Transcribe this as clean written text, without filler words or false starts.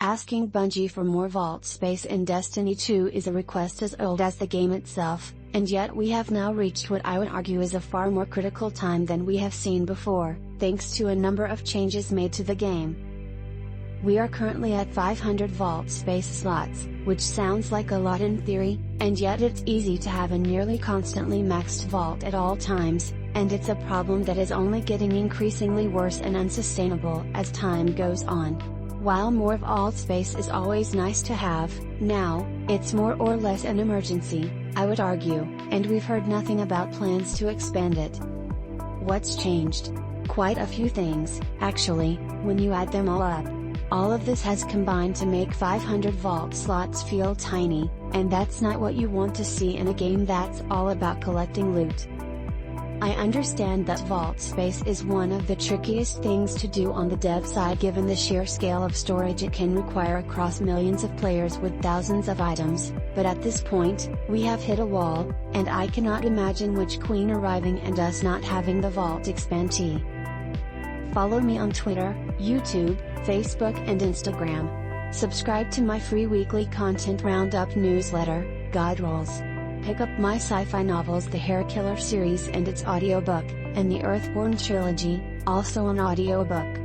Asking Bungie for more vault space in Destiny 2 is a request as old as the game itself, and yet we have now reached what I would argue is a far more critical time than we have seen before, thanks to a number of changes made to the game. We are currently at 500 vault space slots, which sounds like a lot in theory, and yet it's easy to have a nearly constantly maxed vault at all times, and it's a problem that is only getting increasingly worse and unsustainable as time goes on. While more vault space is always nice to have, now, it's more or less an emergency, I would argue, and we've heard nothing about plans to expand it. What's changed? Quite a few things, actually, when you add them all up. All of this has combined to make 500 vault slots feel tiny, and that's not what you want to see in a game that's all about collecting loot. I understand that vault space is one of the trickiest things to do on the dev side given the sheer scale of storage it can require across millions of players with thousands of items, but at this point, we have hit a wall, and I cannot imagine Witch Queen arriving and us not having the vault expandee. Follow me on Twitter, YouTube, Facebook and Instagram. Subscribe to my free weekly content roundup newsletter, God Rolls. Pick up my sci-fi novels The Hair Killer series and its audiobook, and the Earthborn trilogy, also an audiobook.